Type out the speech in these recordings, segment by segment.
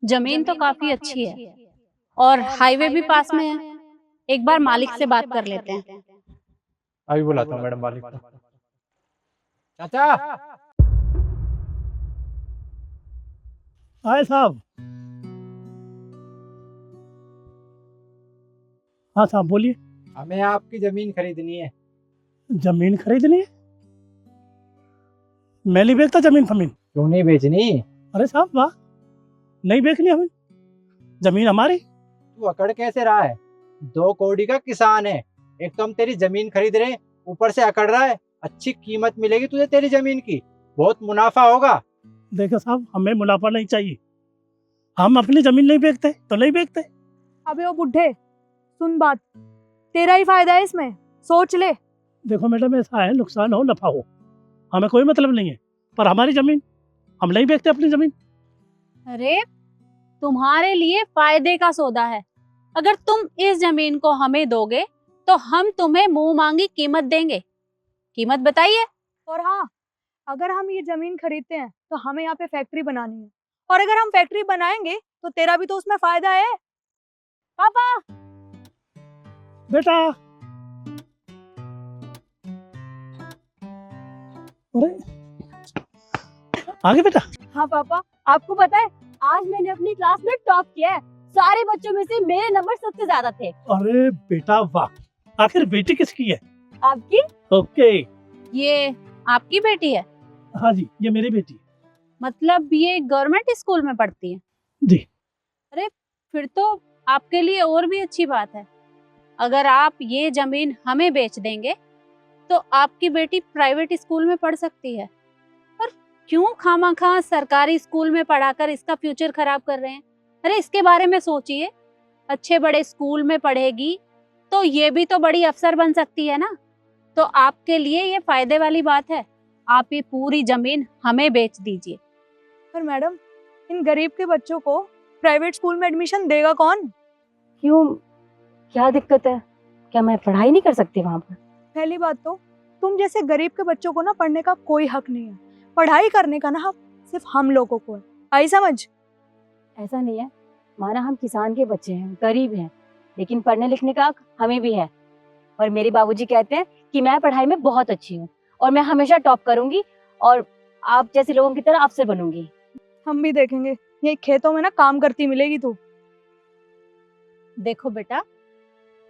जमीन तो काफी अच्छी है और हाईवे भी पास में है। एक बार मालिक से बात कर लेते हैं। अभी बुलाता हूँ मैडम मालिक को। चाचा, आए साहब। हाँ साहब बोलिए। हमें आपकी जमीन खरीदनी है। जमीन खरीदनी है? मैं नहीं बेचता जमीन फमीन। क्यों नहीं बेचनी? अरे साहब वाह, नहीं बेचनी हमें जमीन हमारी। तू अकड़ कैसे रहा है? 2 करोड़ का किसान है, एक तो हम तेरी जमीन खरीद रहे हैं, ऊपर से अकड़ रहा है। अच्छी कीमत मिलेगी तुझे तेरी जमीन की, बहुत मुनाफा होगा। देखो साहब, हमें मुनाफा नहीं चाहिए। हम अपनी जमीन नहीं बेचते तो नहीं बेचते। अबे ओ बुढ़े, सुन बात, तेरा ही फायदा है इसमें, सोच ले। देखो मैडम, ऐसा है, नुकसान हो नफा हो हमें कोई मतलब नहीं है, पर हमारी जमीन हम नहीं बेचते अपनी जमीन। अरे तुम्हारे लिए फायदे का सौदा है। अगर तुम इस जमीन को हमें दोगे तो हम तुम्हें मुंह मांगी कीमत देंगे। कीमत बताइए। और हाँ, अगर हम ये जमीन खरीदते हैं तो हमें यहाँ पे फैक्ट्री बनानी है, और अगर हम फैक्ट्री बनाएंगे तो तेरा भी तो उसमें फायदा है। पापा, बेटा, अरे आगे बेटा। हाँ पापा, आपको पता है आज मैंने अपनी क्लास में टॉप किया है। सारे बच्चों में से मेरे नंबर सबसे ज्यादा थे। अरे बेटा वाह, आखिर बेटी किसकी है? आपकी? ओके। ये आपकी बेटी है? हाँ जी, ये मेरी बेटी है। मतलब ये गवर्नमेंट स्कूल में पढ़ती है? जी। अरे फिर तो आपके लिए और भी अच्छी बात है। अगर आप ये जमीन हमें बेच देंगे तो आपकी बेटी प्राइवेट स्कूल में पढ़ सकती है। और क्यों खामखा सरकारी स्कूल में पढ़ाकर इसका फ्यूचर खराब कर रहे हैं? अरे इसके बारे में सोचिए। अच्छे बड़े स्कूल में पढ़ेगी तो ये भी तो बड़ी अफसर बन सकती है ना। तो आपके लिए ये फायदे वाली बात है। आप ये पूरी जमीन हमें बेच दीजिए। पर मैडम, इन गरीब के बच्चों को प्राइवेट स्कूल में एडमिशन देगा कौन? क्यों, क्या दिक्कत है? क्या मैं पढ़ाई नहीं कर सकती वहाँ पर? पहली बात तो तुम जैसे गरीब के बच्चों को ना पढ़ने का कोई हक नहीं है। पढ़ाई करने का ना हक सिर्फ हम लोगों को है। आई समझ? ऐसा नहीं है, माना हम किसान के बच्चे हैं, गरीब हैं, लेकिन पढ़ने लिखने का हक हमें भी है। और मेरे बाबूजी कहते हैं कि मैं पढ़ाई में बहुत अच्छी हूँ और मैं हमेशा टॉप करूंगी और आप जैसे लोगों की तरह अफसर बनूंगी। हम भी देखेंगे, ये खेतों में ना काम करती मिलेगी तू। देखो बेटा,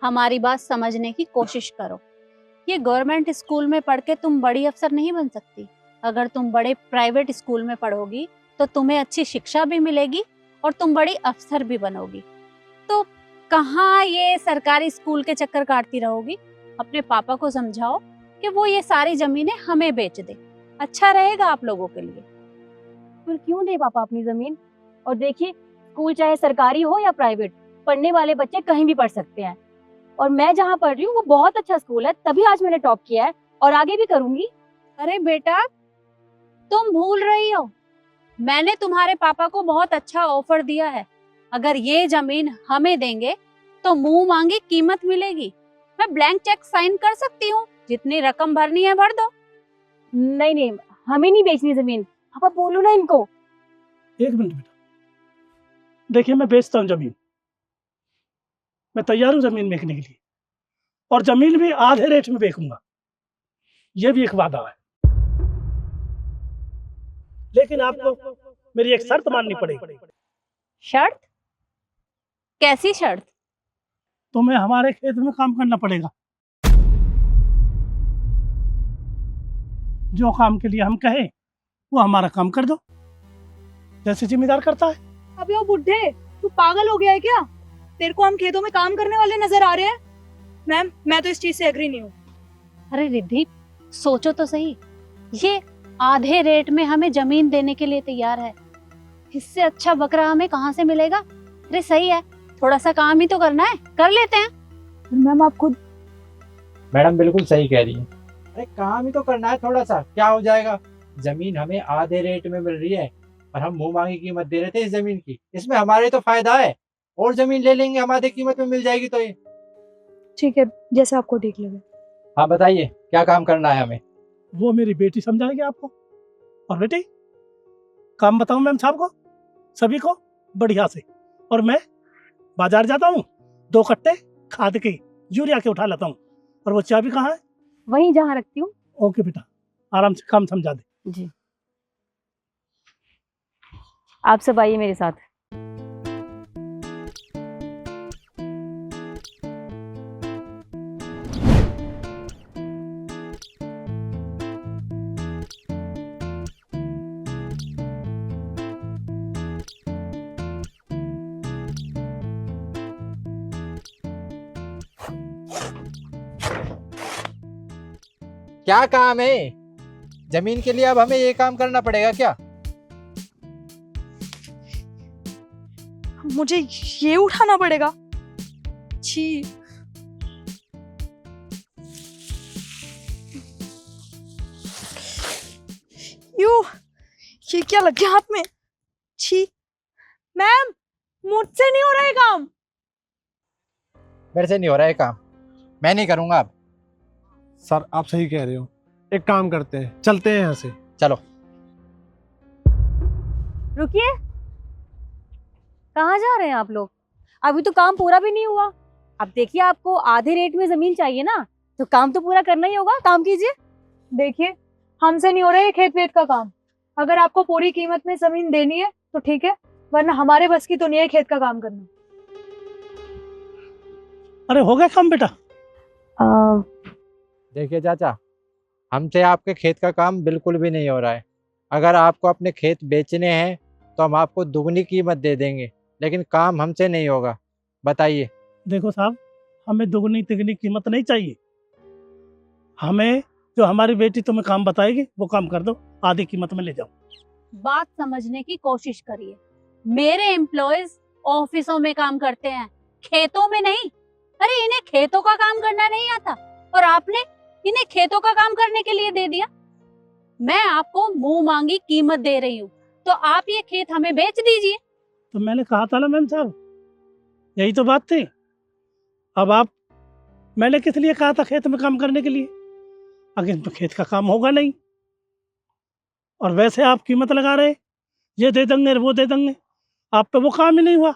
हमारी बात समझने की कोशिश करो। ये गवर्नमेंट स्कूल में पढ़ के तुम बड़ी अफसर नहीं बन सकती। अगर तुम बड़े प्राइवेट स्कूल में पढ़ोगी तो तुम्हें अच्छी शिक्षा भी मिलेगी और तुम बड़ी अफसर भी बनोगी। तो कहाँ ये सरकारी स्कूल के चक्कर काटती रहोगी? अपने पापा को समझाओ कि वो ये सारी जमीनें हमें बेच दे। अच्छा रहेगा आप लोगों के लिए। फिर क्यों दे पापा अपनी जमीन? और देखिए, स्कूल चाहे सरकारी हो या प्राइवेट, पढ़ने वाले बच्चे कहीं भी पढ़ सकते हैं। और मैं जहाँ पढ़ रही हूँ वो बहुत अच्छा स्कूल है, तभी आज मैंने टॉप किया है और आगे भी करूंगी। अरे बेटा, तुम भूल रही हो, मैंने तुम्हारे पापा को बहुत अच्छा ऑफर दिया है। अगर ये जमीन हमें देंगे तो मुंह मांगी कीमत मिलेगी। मैं ब्लैंक चेक साइन कर सकती हूँ, जितनी रकम भरनी है भर दो। नहीं नहीं, हमें नहीं बेचनी जमीन। पापा बोलो ना इनको। एक मिनट बेटा, देखिए मैं बेचता हूँ जमीन, मैं तैयार हूँ जमीन बेचने के लिए, और जमीन भी आधे रेट में बेचूंगा, ये भी एक वादा है। लेकिन आपको मेरी एक शर्त माननी पड़ेगी। शर्त? कैसी शर्त? तुम्हें हमारे खेत में काम करना पड़ेगा। जो काम के लिए हम कहें वो हमारा काम कर दो, जैसे जिम्मेदार करता है। अबे ओ बुढ़े, तू पागल हो गया है क्या? तेरे को हम खेतों में काम करने वाले नजर आ रहे हैं? मैम, मैं तो इस चीज से एग्री नहीं हूँ। अरे रिद्धि, सोचो तो सही। ये आधे रेट में हमें जमीन देने के लिए तैयार है। इससे अच्छा बकरा हमें कहाँ से मिलेगा? अरे सही है, थोड़ा सा काम ही तो करना है, कर लेते हैं। मैम आप खुद। मैडम बिल्कुल सही कह रही है। अरे काम ही तो करना है थोड़ा सा, क्या हो जाएगा? जमीन हमें आधे रेट में मिल रही है और हम मुंह मांगी कीमत दे रहे थे इस जमीन की। इसमें हमारे तो फायदा है, और जमीन ले लेंगे, हम आधे कीमत में मिल जाएगी। तो ये ठीक है, जैसे आपको ठीक लगे। हाँ बताइए, क्या काम करना है हमें? वो मेरी बेटी समझाएगी आपको। और बेटी, काम बताऊं मैम साहब को, सभी को? बढ़िया से, और मैं बाजार जाता हूँ, 2 कट्टे खाद के यूरिया के उठा लेता हूँ। और वो चाबी कहाँ है? वहीं जहाँ रखती हूँ। ओके बेटा, आराम से काम समझा दे। जी, आप सब आइए मेरे साथ। क्या काम है? जमीन के लिए अब हमें ये काम करना पड़ेगा क्या? मुझे ये उठाना पड़ेगा? छी। ये क्या लग गया हाथ में? छी। मैम, मुझसे नहीं हो रहा है काम। मेरे से नहीं हो रहा है काम, मैं नहीं करूंगा अब। सर आप सही कह रहे हो, एक काम करते हैं, चलते हैं यहाँ से। चलो। रुकिए, कहाँ जा रहे हैं आप लोग? अभी तो काम पूरा भी नहीं हुआ। अब देखिए, आपको आधे रेट में जमीन चाहिए ना, तो काम तो पूरा करना ही होगा। काम कीजिए। देखिए, हमसे नहीं हो रहा है खेत वेत का काम। अगर आपको पूरी कीमत में जमीन देनी है तो ठीक है, वरना हमारे बस की तो नहीं है खेत का काम करना। अरे हो गया काम बेटा? देखिए चाचा, हमसे आपके खेत का काम बिल्कुल भी नहीं हो रहा है। अगर आपको अपने खेत बेचने हैं तो हम आपको दुगनी कीमत दे देंगे, लेकिन काम हमसे नहीं होगा। बताइए। देखो साहब, हमें दुगनी तिगनी कीमत नहीं चाहिए। हमें जो हमारी बेटी तुम्हें काम बताएगी वो काम कर दो, आधी कीमत में ले जाओ। बात समझने की कोशिश करिए। मेरे एम्प्लॉयज ऑफिसों में काम करते हैं, खेतों में नहीं। अरे इन्हें खेतों का काम करना नहीं आता और आपने इन्हें खेतों का काम करने के लिए दे दिया। मैं आपको मुंह मांगी कीमत दे रही हूँ, तो आप ये खेत हमें बेच दीजिए। तो मैंने कहा था ना मैम साहब, यही तो बात थी। अब आप, मैंने किस लिए कहा था खेत में काम करने के लिए? अगर तो खेत का काम होगा नहीं, और वैसे आप कीमत लगा रहे, ये दे देंगे वो दे देंगे, आप पे वो काम ही नहीं हुआ।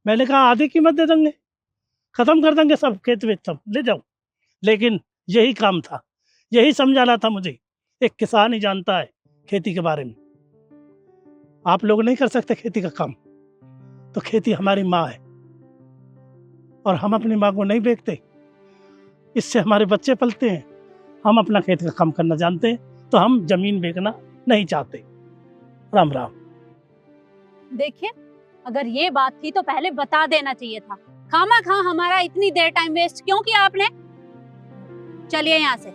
मैंने कहा आधी कीमत दे देंगे, खत्म कर देंगे सब, खेत वेत सब ले जाओ। लेकिन यही काम था, यही समझाना था मुझे। एक किसान ही जानता है खेती के बारे में। आप लोग नहीं कर सकते खेती का काम, तो खेती हमारी माँ है और हम अपनी माँ को नहीं बेचते, इससे हमारे बच्चे पलते हैं। हम अपना खेत का काम करना जानते हैं, तो हम जमीन बेचना नहीं चाहते। राम राम। देखिए, अगर ये बात थी तो पहले बता देना चाहिए था। खामा खा हमारा इतनी देर टाइम वेस्ट क्यों किया आपने? चलिए यहाँ से।